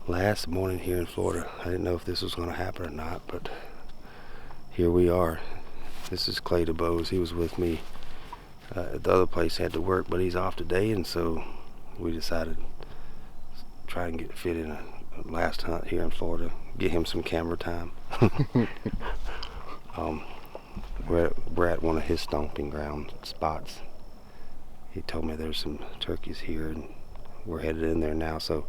last morning here in Florida. I didn't know if this was going to happen or not, but here we are. This is Clay Dubose. He was with me at the other place. He had to work, but he's off today, and so we decided to try and get fit in a last hunt here in Florida. Get him some camera time. We're at one of his stomping ground spots. He told me there's some turkeys here, and we're headed in there now. So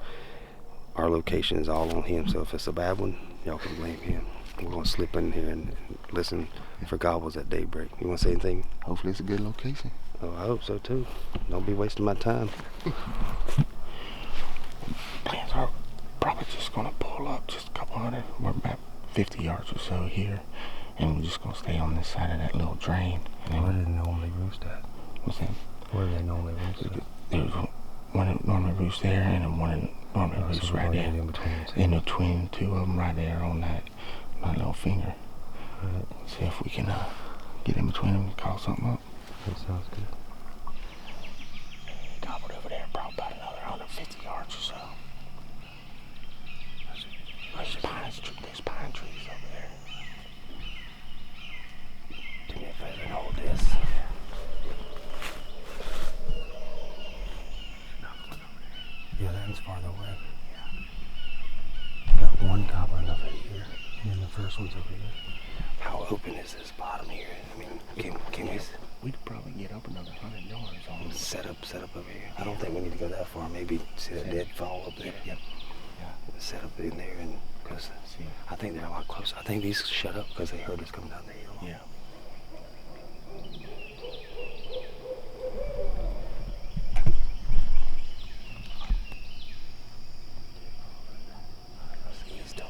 our location is all on him. So if it's a bad one, y'all can blame him. We're gonna slip in here and listen for gobbles at daybreak. You wanna say anything? Hopefully it's a good location. Oh, I hope so too. Don't be wasting my time. Plans are probably just gonna pull up just a couple hundred. We're about 50 yards or so here, and we're just gonna stay on this side of that little drain. And then Where do they normally roost at? what's that? Where do they normally roost at? There's one that normally roosts there, and then one that normally roosts So we're right gonna there. get in between the two. In between the two of them, right there on that my little finger. Right. See if we can get in between them and call something up. That sounds good. Gobbled over there, probably about another 150 yards or so. There's pine trees over there. Do me a favor and hold this. Yeah, that one's farther away. Got one goblin over here, and then the first one's over here. How open is this bottom here? I mean, can we We'd probably get up another 100 yards on set up over here? I don't think we need to go that far. Maybe see that deadfall up there. Yep. Yeah. Set up in there, and because I think they're a lot closer. I think these shut up because they heard us coming down the hill. Yeah. He's dozing.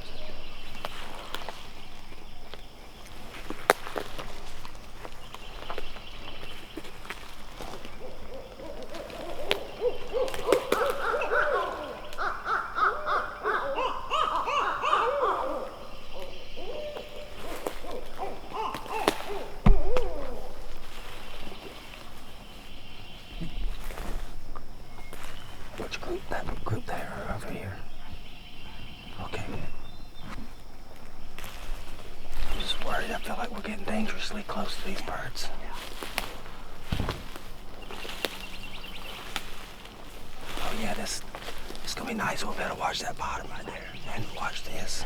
Which group? That group there or over here? Okay. I'm just worried. I feel like we're getting dangerously close to these birds. Oh yeah, this gonna be nice. We better watch that bottom right there and watch this.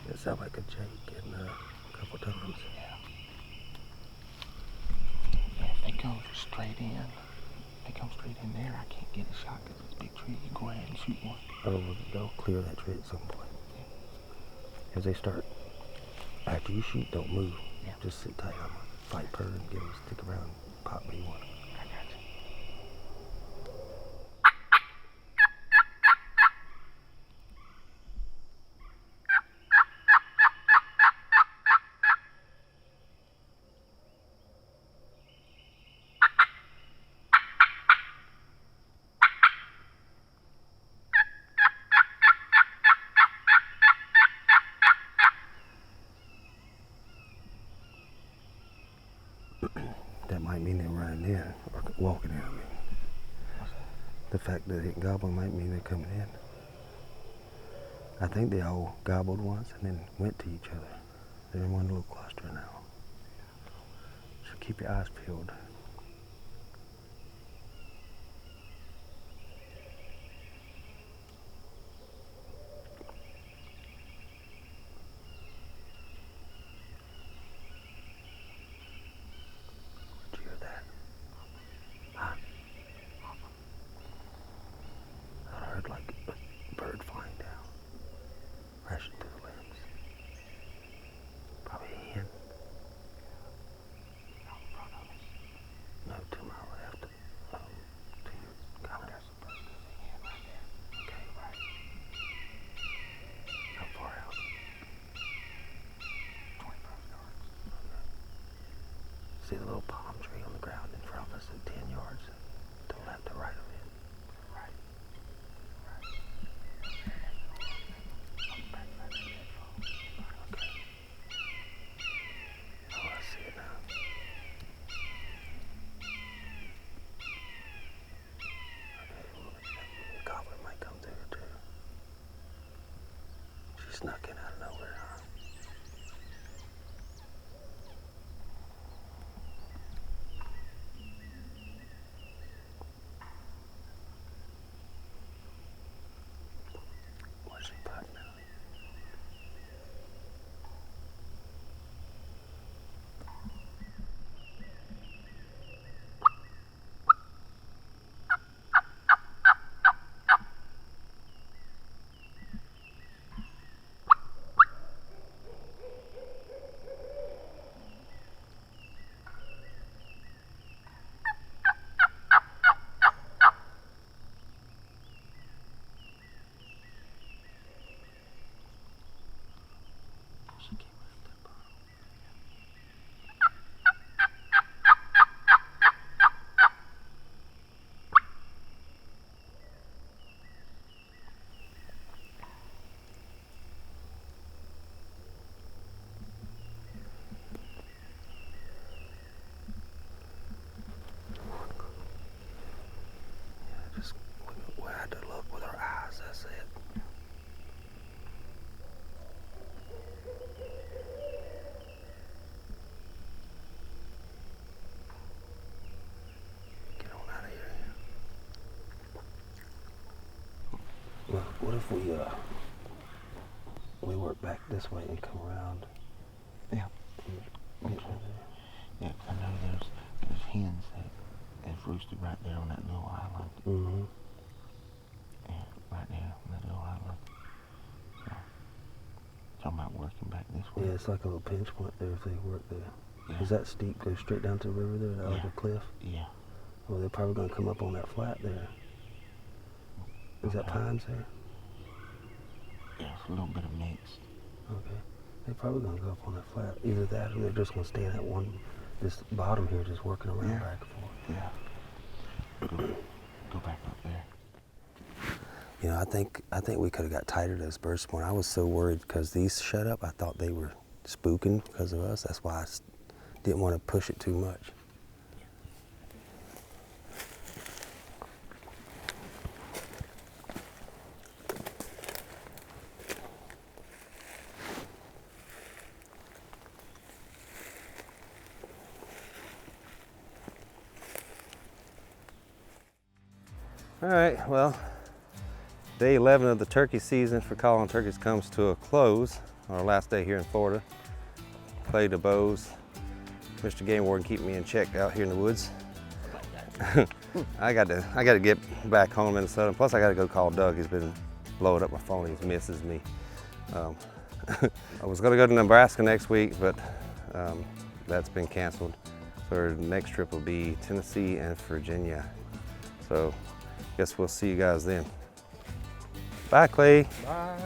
It sounded like a jake and a couple times. Yeah. If they come straight in, there, I can't get a shot because it's a big tree. You go ahead and shoot one. Oh, they'll clear that tree at some point. As they start, after you shoot, don't move. Yeah. Just sit tight. I'm gonna fight purr and get them to stick around and pop me one. I got you. That might mean they're running in or walking in. I mean, the fact that it gobbled might mean they're coming in. I think they all gobbled once and then went to each other. They're in one little cluster now. So keep your eyes peeled. Did you hear that? Huh? I heard like a bird flying down, crashing through the limbs. Probably a hen. See the little palm tree on the ground in front of us at 10 yards? To the left or right of it? Right. Okay. Oh, I see it now. Okay, well, the gobbler might come through here too. She snuck in out of nowhere, huh? Where's she putting out? She came right up that bottom. Yeah, just we had to look with our eyes, that's it. Get on out of here. Well, what if we work back this way and come around? Yeah. Get over there. Yeah, I know there's hens that have roosted right there on that little island. Mm-hmm. Yeah, right there on that little island. So, talking about working back this way. Yeah, it's like a little pinch point there if they work there. Yeah. Is that steep? Go straight down to the river there, like a cliff? Yeah. Well, they're probably going to come up on that flat there. Is that pines there? Yeah, it's a little bit of mixed. Okay. They're probably going to go up on that flat. Either that or they're just going to stay in that one, this bottom here, just working around Yeah. back and forth. Yeah. Go back up there. You know, I think we could have got tighter to this bird this morning. I was so worried because these shut up. I thought they were spooking because of us. That's why I didn't want to push it too much. All right, well, day 11 of the turkey season for calling turkeys comes to a close. Our last day here in Florida. Clay Dubose, Mr. Game Warden, keeping me in check out here in the woods. I got to get back home to Minnesota. Plus, I got to go call Doug. He's been blowing up my phone. He misses me. I was going to go to Nebraska next week, but that's been canceled. So our next trip will be Tennessee and Virginia. So, guess we'll see you guys then. Bye, Clay. Bye.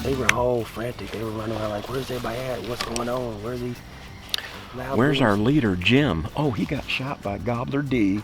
They were all frantic. They were running around like, where's everybody at? What's going on? Where are these loud Where's boys? our leader, Jim? Oh, he got shot by Gobbler D.